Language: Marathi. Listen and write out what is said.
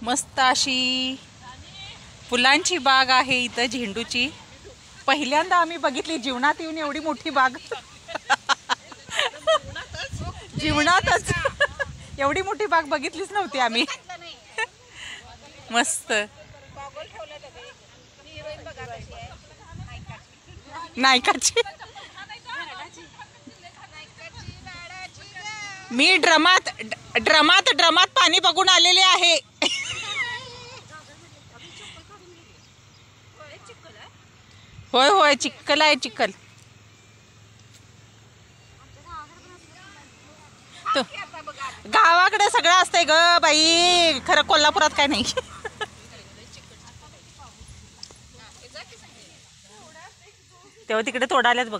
मस्त अशी फुलांची बाग आहे इथं, झेंडूची. पहिल्यांदा आम्ही बघितली जीवनात येऊन एवढी मोठी बाग. जीवनातच एवढी मोठी बाग बघितलीच नव्हती आम्ही. मस्त. नायकाची. मी ड्रमात ड्रमात ड्रमात पाणी बघून आलेले आहे. होय होय, चिखल आहे, चिखल. गावाकडे सगळं असतंय ग बाई, खरं कोल्हापुरात काय नाही. तेव्हा तिकडे तोडा आल्यात बघ.